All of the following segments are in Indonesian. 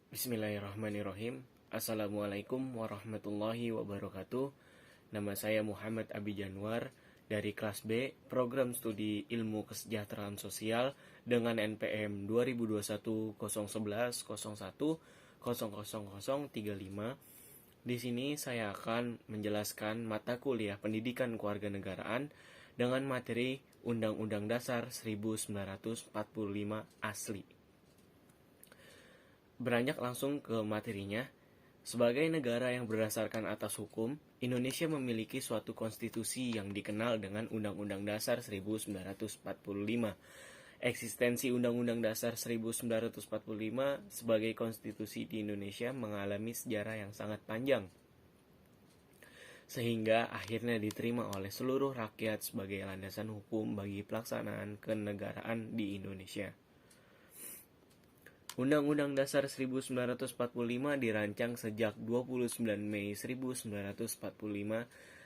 Bismillahirrahmanirrahim. Assalamualaikum warahmatullahi wabarakatuh. Nama saya Muhammad Abi Janwar dari kelas B, Program Studi Ilmu Kesejahteraan Sosial dengan NPM 2021 011 01 00035. Di sini saya akan menjelaskan mata kuliah Pendidikan Kewarganegaraan dengan materi Undang-Undang Dasar 1945 asli. Beranjak langsung ke materinya, sebagai negara yang berdasarkan atas hukum, Indonesia memiliki suatu konstitusi yang dikenal dengan Undang-Undang Dasar 1945. Eksistensi Undang-Undang Dasar 1945 sebagai konstitusi di Indonesia mengalami sejarah yang sangat panjang, sehingga akhirnya diterima oleh seluruh rakyat sebagai landasan hukum bagi pelaksanaan kenegaraan di Indonesia. Undang-Undang Dasar 1945 dirancang sejak 29 Mei 1945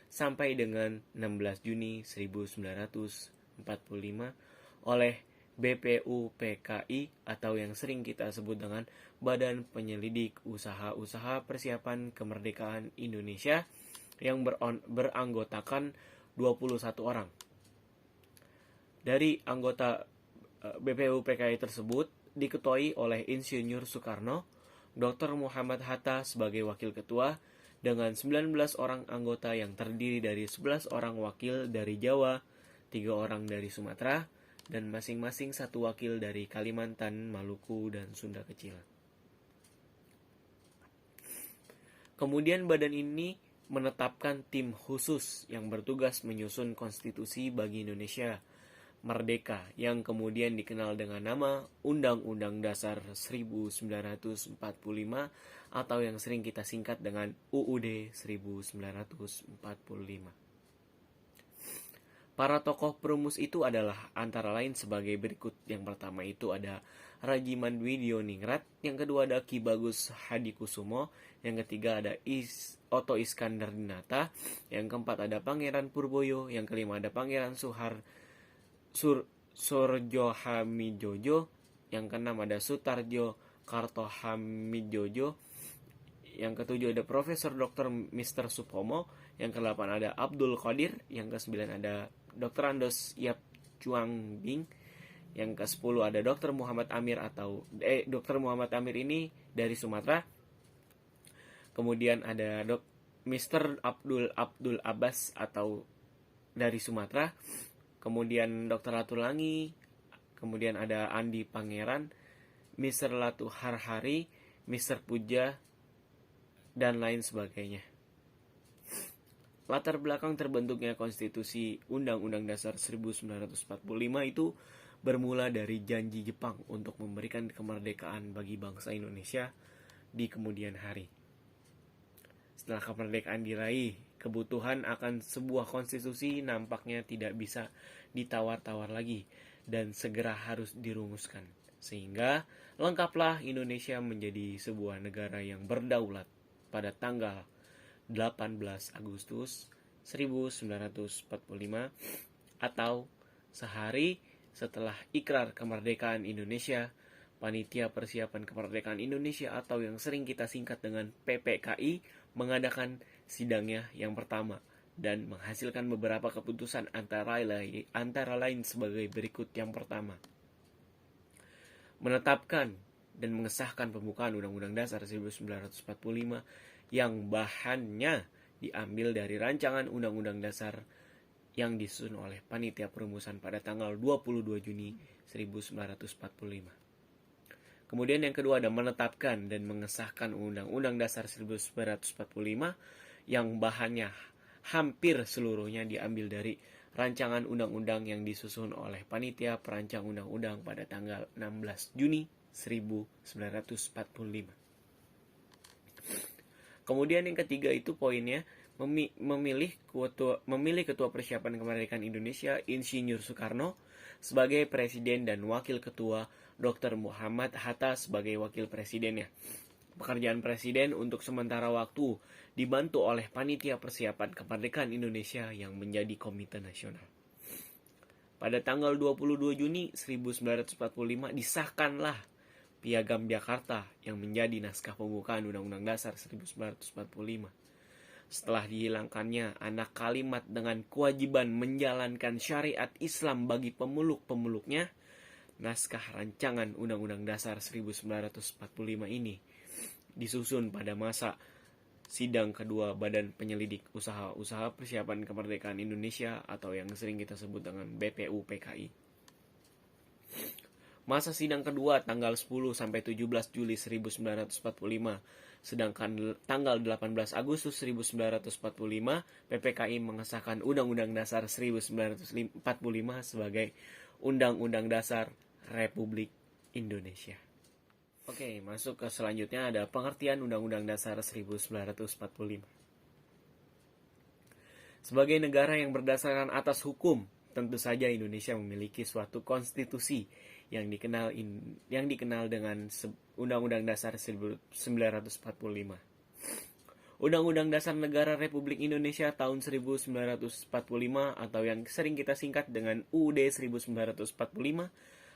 sampai dengan 16 Juni 1945 oleh BPUPKI atau yang sering kita sebut dengan Badan Penyelidik Usaha-Usaha Persiapan Kemerdekaan Indonesia yang beranggotakan 21 orang. Dari anggota BPUPKI tersebut diketuai oleh Insinyur Soekarno, Dr. Muhammad Hatta sebagai wakil ketua, dengan 19 orang anggota yang terdiri dari 11 orang wakil dari Jawa, 3 orang dari Sumatera, dan masing-masing 1 wakil dari Kalimantan, Maluku, dan Sunda Kecil. Kemudian badan ini menetapkan tim khusus yang bertugas menyusun konstitusi bagi Indonesia Merdeka yang kemudian dikenal dengan nama Undang-Undang Dasar 1945 atau yang sering kita singkat dengan UUD 1945. Para tokoh perumus itu adalah antara lain sebagai berikut. Yang pertama itu ada Rajiman Widioningrat, yang kedua ada Ki Bagus Hadikusumo, yang ketiga ada Oto Iskandar Dinata, yang keempat ada Pangeran Purboyo, yang kelima ada Pangeran Surjo Hamijojo, yang keenam ada Sutarjo Kartohamidjojo, yang ketujuh ada Profesor Dr. Mr. Supomo, yang kedelapan ada Abdul Qadir, yang kesembilan ada Dr. Andos Yap Chuang Bing, yang ke-10 ada Dr. Muhammad Amir Dr. Muhammad Amir ini dari Sumatera. Kemudian ada Mr. Abdul Abbas atau dari Sumatera. Kemudian Dr. Latulangi, kemudian ada Andi Pangeran, Mr. Latu Harhari, Mr. Puja, dan lain sebagainya. Latar belakang terbentuknya konstitusi Undang-Undang Dasar 1945 itu bermula dari janji Jepang untuk memberikan kemerdekaan bagi bangsa Indonesia di kemudian hari. Setelah kemerdekaan diraih, kebutuhan akan sebuah konstitusi nampaknya tidak bisa ditawar-tawar lagi dan segera harus dirumuskan. Sehingga lengkaplah Indonesia menjadi sebuah negara yang berdaulat pada tanggal 18 Agustus 1945 atau sehari setelah ikrar kemerdekaan Indonesia. Panitia Persiapan Kemerdekaan Indonesia atau yang sering kita singkat dengan PPKI mengadakan sidangnya yang pertama dan menghasilkan beberapa keputusan antara lain sebagai berikut. Yang pertama, menetapkan dan mengesahkan pembukaan Undang-Undang Dasar 1945 yang bahannya diambil dari rancangan Undang-Undang Dasar yang disusun oleh Panitia Perumusan pada tanggal 22 Juni 1945. Kemudian yang kedua ada menetapkan dan mengesahkan Undang-Undang Dasar 1945 yang bahannya hampir seluruhnya diambil dari rancangan undang-undang yang disusun oleh Panitia Perancang Undang-Undang pada tanggal 16 Juni 1945. Kemudian yang ketiga itu poinnya memilih ketua persiapan kemerdekaan Indonesia Insinyur Soekarno sebagai presiden dan wakil ketua Dr. Muhammad Hatta sebagai wakil presidennya. Pekerjaan presiden untuk sementara waktu dibantu oleh Panitia Persiapan Kemerdekaan Indonesia yang menjadi komite nasional. Pada tanggal 22 Juni 1945 disahkanlah Piagam Jakarta yang menjadi naskah pembukaan Undang-Undang Dasar 1945. Setelah dihilangkannya anak kalimat dengan kewajiban menjalankan syariat Islam bagi pemeluk-pemeluknya, naskah rancangan Undang-Undang Dasar 1945 ini disusun pada masa sidang kedua Badan Penyelidik Usaha-Usaha Persiapan Kemerdekaan Indonesia atau yang sering kita sebut dengan BPUPKI. Masa sidang kedua tanggal 10 sampai 17 Juli 1945. Sedangkan tanggal 18 Agustus 1945, PPKI mengesahkan Undang-Undang Dasar 1945 sebagai Undang-Undang Dasar Republik Indonesia. Oke, masuk ke selanjutnya ada pengertian Undang-Undang Dasar 1945. Sebagai negara yang berdasarkan atas hukum, tentu saja Indonesia memiliki suatu konstitusi yang dikenal dengan Undang-Undang Dasar 1945. Undang-Undang Dasar Negara Republik Indonesia tahun 1945 atau yang sering kita singkat dengan UUD 1945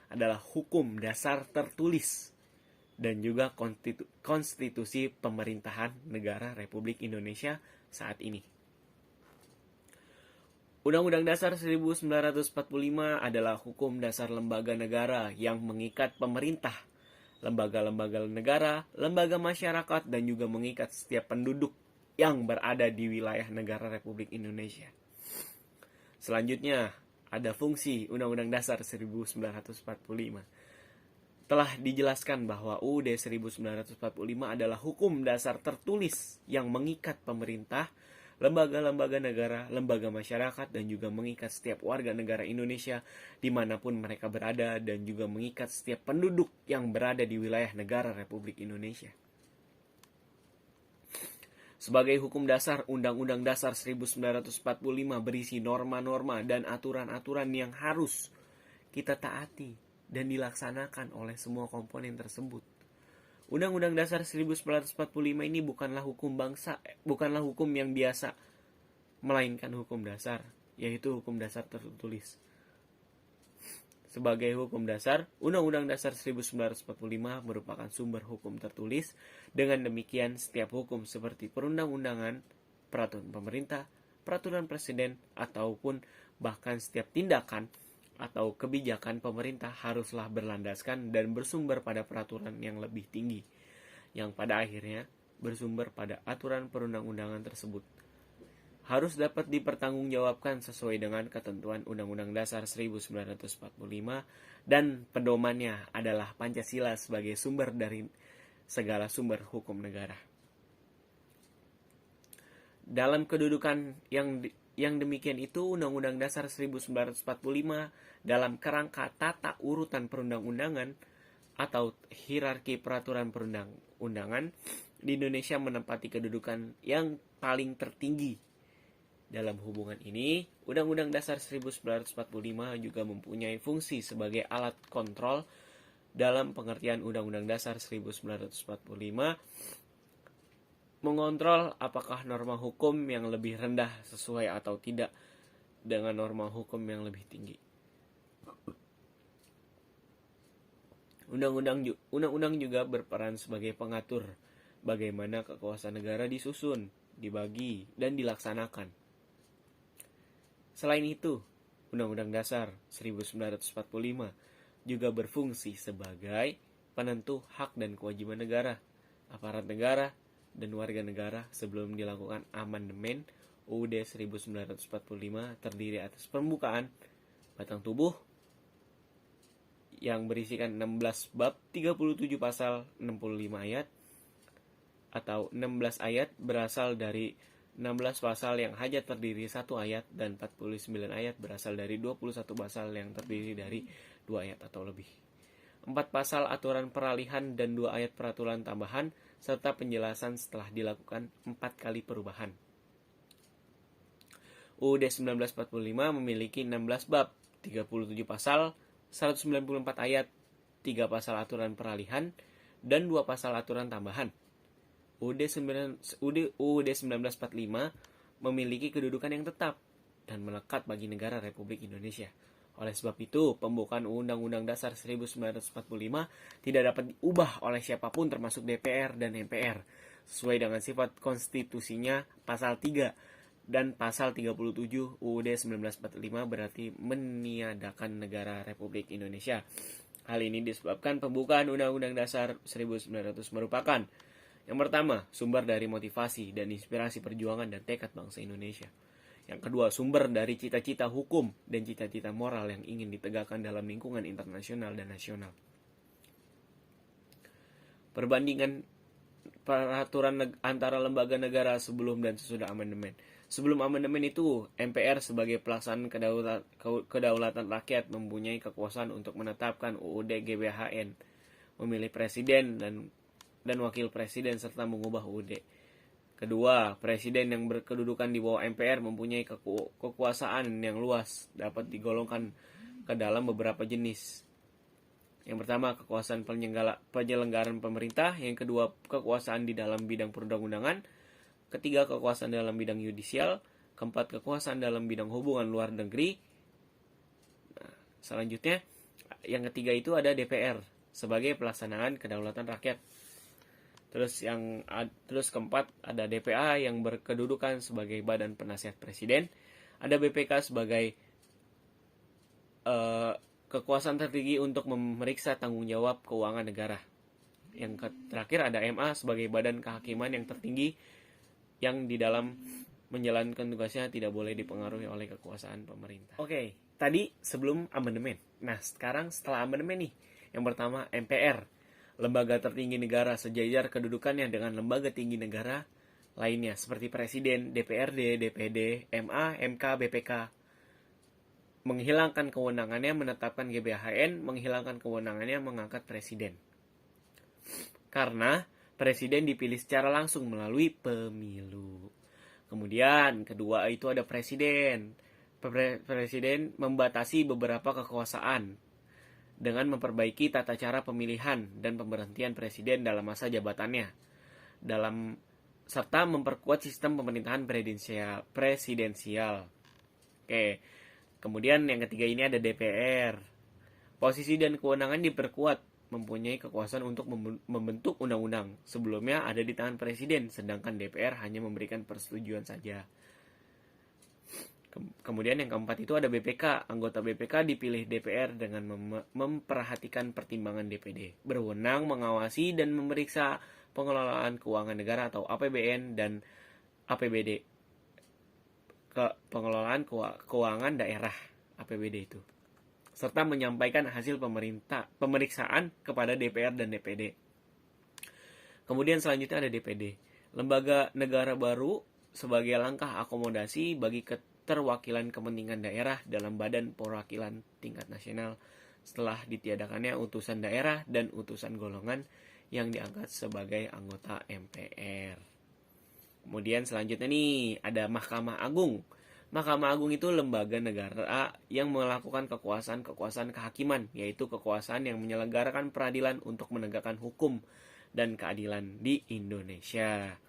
adalah hukum dasar tertulis dan juga konstitusi pemerintahan negara Republik Indonesia saat ini. Undang-Undang Dasar 1945 adalah hukum dasar lembaga negara yang mengikat pemerintah, lembaga-lembaga negara, lembaga masyarakat, dan juga mengikat setiap penduduk yang berada di wilayah negara Republik Indonesia. Selanjutnya, ada fungsi Undang-Undang Dasar 1945. Telah dijelaskan bahwa UUD 1945 adalah hukum dasar tertulis yang mengikat pemerintah, lembaga-lembaga negara, lembaga masyarakat, dan juga mengikat setiap warga negara Indonesia dimanapun mereka berada dan juga mengikat setiap penduduk yang berada di wilayah negara Republik Indonesia. Sebagai hukum dasar, Undang-Undang Dasar 1945 berisi norma-norma dan aturan-aturan yang harus kita taati dan dilaksanakan oleh semua komponen tersebut. Undang-Undang Dasar 1945 ini bukanlah hukum bangsa, bukanlah hukum yang biasa, melainkan hukum dasar, yaitu hukum dasar tertulis. Sebagai hukum dasar, Undang-Undang Dasar 1945 merupakan sumber hukum tertulis. Dengan demikian, setiap hukum seperti perundang-undangan, peraturan pemerintah, peraturan presiden, ataupun bahkan setiap tindakan atau kebijakan pemerintah haruslah berlandaskan dan bersumber pada peraturan yang lebih tinggi, yang pada akhirnya bersumber pada aturan perundang-undangan tersebut. Harus dapat dipertanggungjawabkan sesuai dengan ketentuan Undang-Undang Dasar 1945 dan pedomannya adalah Pancasila sebagai sumber dari segala sumber hukum negara. Dalam kedudukan yang demikian itu, Undang-Undang Dasar 1945 dalam kerangka tata urutan perundang-undangan atau hierarki peraturan perundang-undangan di Indonesia menempati kedudukan yang paling tertinggi. Dalam hubungan ini, Undang-Undang Dasar 1945 juga mempunyai fungsi sebagai alat kontrol dalam pengertian Undang-Undang Dasar 1945, mengontrol apakah norma hukum yang lebih rendah sesuai atau tidak dengan norma hukum yang lebih tinggi. Undang-undang juga berperan sebagai pengatur bagaimana kekuasaan negara disusun, dibagi, dan dilaksanakan. Selain itu, Undang-Undang Dasar 1945 juga berfungsi sebagai penentu hak dan kewajiban negara, aparat negara, dan warga negara sebelum dilakukan amandemen. UUD 1945 terdiri atas pembukaan batang tubuh yang berisikan 16 bab, 37 pasal, 65 ayat, atau 16 ayat berasal dari 16 pasal yang hanya terdiri 1 ayat, dan 49 ayat berasal dari 21 pasal yang terdiri dari 2 ayat atau lebih. 4 pasal aturan peralihan dan 2 ayat peraturan tambahan, serta penjelasan setelah dilakukan 4 kali perubahan. UUD 1945 memiliki 16 bab, 37 pasal, 194 ayat, 3 pasal aturan peralihan, dan 2 pasal aturan tambahan. UUD 1945 memiliki kedudukan yang tetap dan melekat bagi negara Republik Indonesia. Oleh sebab itu, pembukaan Undang-Undang Dasar 1945 tidak dapat diubah oleh siapapun termasuk DPR dan MPR, sesuai dengan sifat konstitusinya pasal 3 dan pasal 37 UUD 1945 berarti meniadakan negara Republik Indonesia. Hal ini disebabkan pembukaan Undang-Undang Dasar 1900 merupakan yang pertama, sumber dari motivasi dan inspirasi perjuangan dan tekad bangsa Indonesia. Yang kedua, sumber dari cita-cita hukum dan cita-cita moral yang ingin ditegakkan dalam lingkungan internasional dan nasional. Perbandingan peraturan antara lembaga negara sebelum dan sesudah amandemen. Sebelum amandemen itu, MPR sebagai pelaksanaan kedaulatan rakyat mempunyai kekuasaan untuk menetapkan UUD GBHN, memilih presiden dan wakil presiden serta mengubah UUD. Kedua, presiden yang berkedudukan di bawah MPR mempunyai kekuasaan yang luas, dapat digolongkan ke dalam beberapa jenis. Yang pertama, kekuasaan penyelenggaraan pemerintah. Yang kedua, kekuasaan di dalam bidang perundang-undangan. Ketiga, kekuasaan dalam bidang yudisial. Keempat, kekuasaan dalam bidang hubungan luar negeri. Nah, selanjutnya, yang ketiga itu ada DPR sebagai pelaksanaan kedaulatan rakyat. Terus keempat ada DPA yang berkedudukan sebagai badan penasihat presiden. Ada BPK sebagai kekuasaan tertinggi untuk memeriksa tanggung jawab keuangan negara. Yang terakhir ada MA sebagai badan kehakiman yang tertinggi yang di dalam menjalankan tugasnya tidak boleh dipengaruhi oleh kekuasaan pemerintah. Oke, tadi sebelum amandemen. Nah, sekarang setelah amandemen nih. Yang pertama MPR, lembaga tertinggi negara sejajar kedudukannya dengan lembaga tinggi negara lainnya seperti Presiden, DPRD, DPD, MA, MK, BPK. Menghilangkan kewenangannya menetapkan GBHN, menghilangkan kewenangannya mengangkat presiden. Karena presiden dipilih secara langsung melalui pemilu. Kemudian kedua itu ada presiden. Presiden membatasi beberapa kekuasaan dengan memperbaiki tata cara pemilihan dan pemberhentian presiden dalam masa jabatannya, serta memperkuat sistem pemerintahan presidensial. Oke. Kemudian yang ketiga ini ada DPR. Posisi dan kewenangan diperkuat, mempunyai kekuasaan untuk membentuk undang-undang. Sebelumnya ada di tangan presiden, sedangkan DPR hanya memberikan persetujuan saja. Kemudian yang keempat itu ada BPK. Anggota BPK dipilih DPR dengan memperhatikan pertimbangan DPD. Berwenang mengawasi dan memeriksa pengelolaan keuangan negara atau APBN dan APBD. Pengelolaan keuangan daerah APBD itu. Serta menyampaikan hasil pemeriksaan kepada DPR dan DPD. Kemudian selanjutnya ada DPD. Lembaga negara baru sebagai langkah akomodasi bagi keterwakilan kepentingan daerah dalam badan perwakilan tingkat nasional setelah ditiadakannya utusan daerah dan utusan golongan yang diangkat sebagai anggota MPR. Kemudian selanjutnya nih ada Mahkamah Agung. Mahkamah Agung itu lembaga negara yang melakukan kekuasaan kehakiman, yaitu kekuasaan yang menyelenggarakan peradilan untuk menegakkan hukum dan keadilan di Indonesia.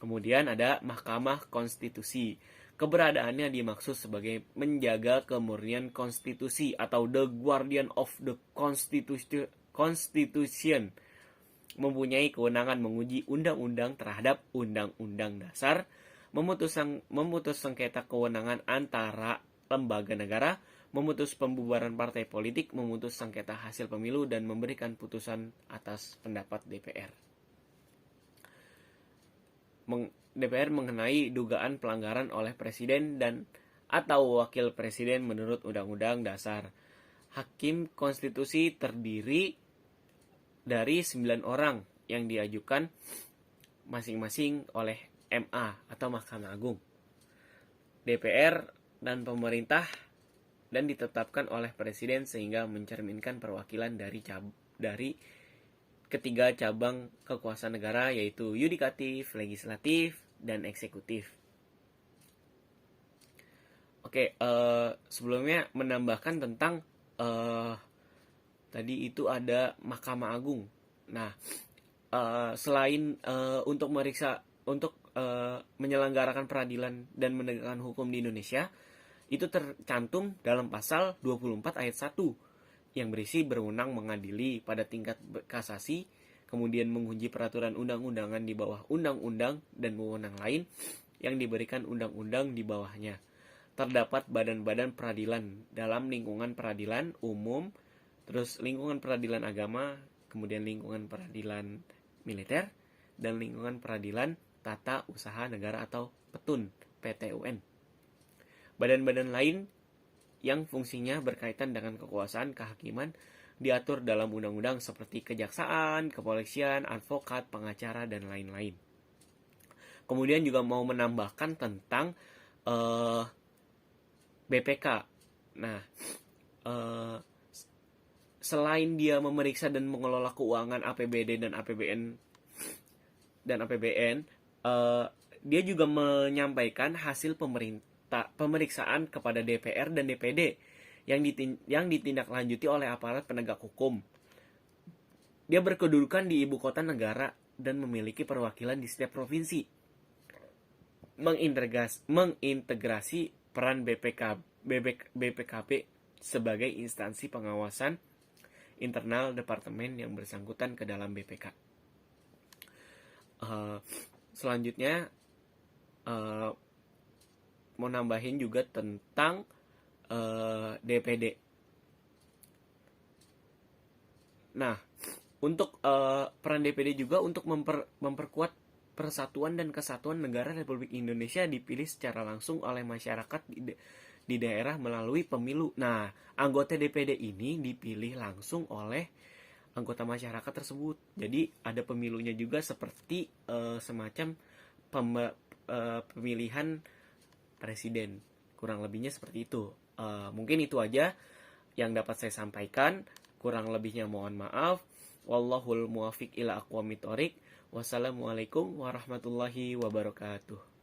Kemudian ada Mahkamah Konstitusi. Keberadaannya dimaksud sebagai menjaga kemurnian konstitusi atau the guardian of the constitution. Mempunyai kewenangan menguji undang-undang terhadap undang-undang dasar, memutus sengketa kewenangan antara lembaga negara, memutus pembubaran partai politik, memutus sengketa hasil pemilu, dan memberikan putusan atas pendapat DPR. DPR mengenai dugaan pelanggaran oleh presiden dan atau wakil presiden menurut Undang-Undang Dasar. Hakim konstitusi terdiri dari 9 orang yang diajukan masing-masing oleh MA atau Mahkamah Agung, DPR dan pemerintah, dan ditetapkan oleh presiden sehingga mencerminkan perwakilan dari ketiga cabang kekuasaan negara, yaitu yudikatif, legislatif, dan eksekutif. Oke, sebelumnya menambahkan tentang tadi itu ada Mahkamah Agung. Nah, selain untuk menyelenggarakan peradilan dan menegakkan hukum di Indonesia, itu tercantum dalam pasal 24 ayat 1 yang berisi berwenang mengadili pada tingkat kasasi, kemudian menguji peraturan undang-undangan di bawah undang-undang dan wewenang lain yang diberikan undang-undang di bawahnya. Terdapat badan-badan peradilan dalam lingkungan peradilan umum, terus lingkungan peradilan agama, kemudian lingkungan peradilan militer, dan lingkungan peradilan tata usaha negara atau PETUN, PTUN. Badan-badan lain yang fungsinya berkaitan dengan kekuasaan kehakiman diatur dalam undang-undang seperti kejaksaan, kepolisian, advokat, pengacara, dan lain-lain. Kemudian juga mau menambahkan tentang BPK. Nah, selain dia memeriksa dan mengelola keuangan APBD dan APBN, dia juga menyampaikan hasil pemeriksaan kepada DPR dan DPD yang ditindaklanjuti oleh aparat penegak hukum. Dia berkedudukan di ibu kota negara dan memiliki perwakilan di setiap provinsi. Mengintegrasi peran BPKP sebagai instansi pengawasan internal departemen yang bersangkutan ke dalam BPK. Selanjutnya mau nambahin juga tentang DPD. Nah, untuk peran DPD juga untuk memperkuat persatuan dan kesatuan negara Republik Indonesia dipilih secara langsung oleh masyarakat di daerah melalui pemilu. Nah, anggota DPD ini dipilih langsung oleh anggota masyarakat tersebut. Jadi ada pemilunya juga seperti semacam pemilihan presiden. Kurang lebihnya seperti itu. Mungkin itu aja yang dapat saya sampaikan. Kurang lebihnya mohon maaf. Wallahul muwafiq ila aqwamit thoriq. Wassalamualaikum warahmatullahi wabarakatuh.